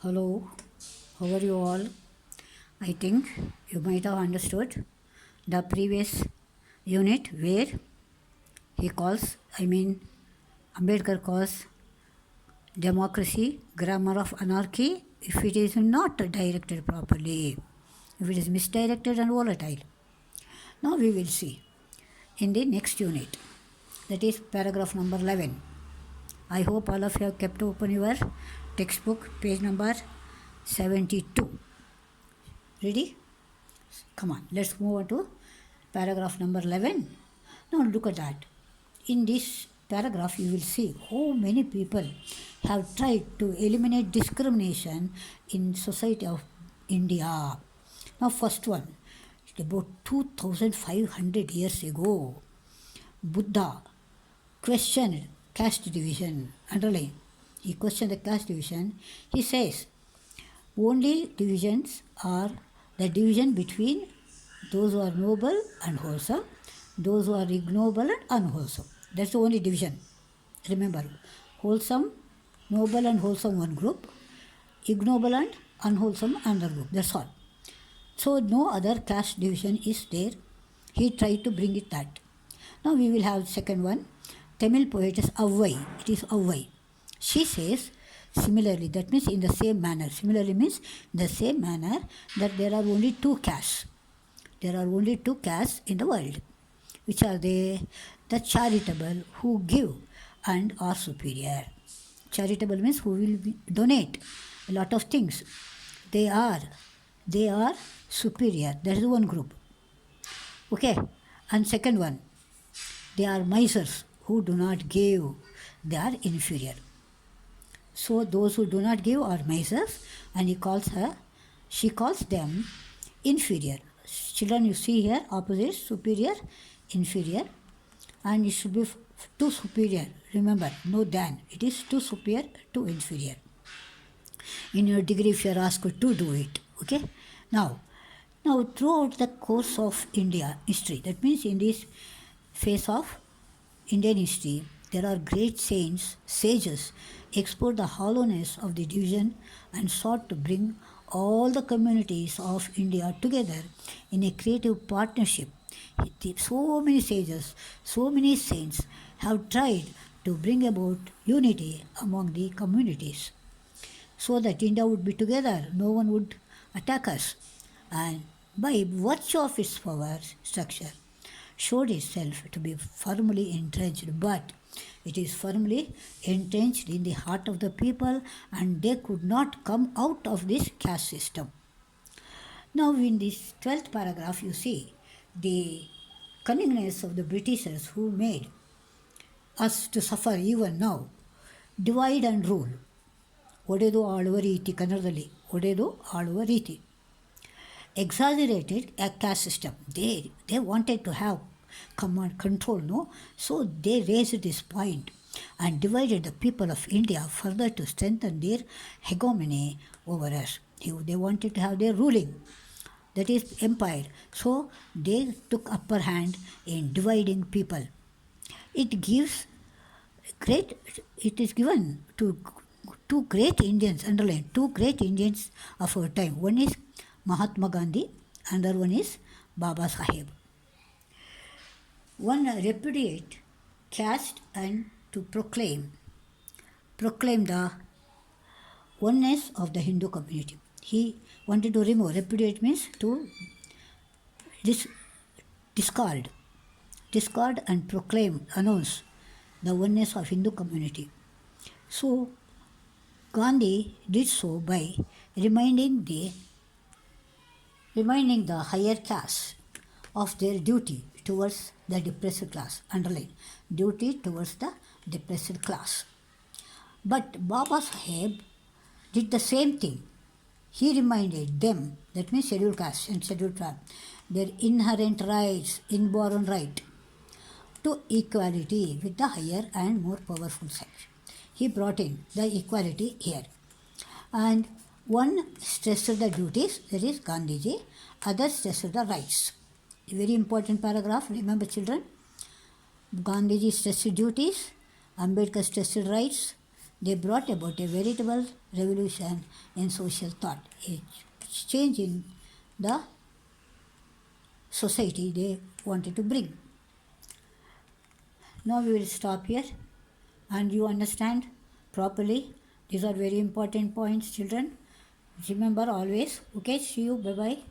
Hello, how are you all? I think you might have understood the previous unit where Ambedkar calls democracy grammar of anarchy if it is not directed properly, if it is misdirected and volatile. Now we will see in the next unit, that is paragraph number 11. I hope all of you have kept open your textbook, page number 72. Ready? Come on, let's move on to paragraph number 11. Now look at that. In this paragraph, you will see how many people have tried to eliminate discrimination in society of India. Now, first one, about 2500 years ago, Buddha questioned caste division. Underline. He questioned the caste division. He says, only divisions are the division between those who are noble and wholesome, those who are ignoble and unwholesome. That's the only division. Remember, wholesome, noble and wholesome one group, ignoble and unwholesome another group. That's all. So no other caste division is there. He tried to bring it that. Now we will have second one. Tamil poetess Avvai. It is Avvai. She says, similarly, that means in the same manner. Similarly means in the same manner that there are only two castes. There are only two castes in the world. Which are they? The charitable who give and are superior. Charitable means who will donate a lot of things. They are superior. That is one group. Okay. And second one, they are misers who do not give. They are inferior. So those who do not give are misers, and she calls them inferior. Children, you see here, opposite, superior, inferior, and it should be to superior. Remember, no than. It is to superior to inferior. In your degree, if you are asked to do it, okay? Now, throughout the course of India history, that means in this phase of Indian history, there are great saints, sages, explored the hollowness of the division and sought to bring all the communities of India together in a creative partnership. So many sages, so many saints have tried to bring about unity among the communities so that India would be together, no one would attack us, and by virtue of its power structure, showed itself to be firmly entrenched, but it is firmly entrenched in the heart of the people, and they could not come out of this caste system. Now, in this 12th paragraph, you see the cunningness of the Britishers who made us to suffer even now. Divide and rule. ಒಡೆದು ಆಳುವ ರೀತಿ ಕನ್ನಡದಲ್ಲಿ ಒಡೆದು ಆಳುವ ರೀತಿ. Exaggerated a caste system. They wanted to have command control, no? So they raised this point and divided the people of India further to strengthen their hegemony over us. They wanted to have their ruling, that is empire. So they took upper hand in dividing people. It is given to two great Indians, underline, two great Indians of our time. One is Mahatma Gandhi, another one is Baba Saheb. One repudiate caste and to proclaim the oneness of the Hindu community. He wanted to remove. Repudiate means to discard and proclaim, announce the oneness of Hindu community. So Gandhi did so by reminding the higher caste of their duty towards the depressed class. Underline, duty towards the depressed class. But Baba Saheb did the same thing. He reminded them, that means scheduled caste and scheduled tribe, their inherent rights, inborn right to equality with the higher and more powerful sex. He brought in the equality here. And one stressed the duties, that is Gandhiji, other stressed the rights. A very important paragraph, remember children. Gandhiji stressed duties, Ambedkar stressed rights, They brought about a veritable revolution in social thought, a change in the society they wanted to bring. Now we will stop here and you understand properly. These are very important points, children. Remember always. Okay, see you. Bye bye.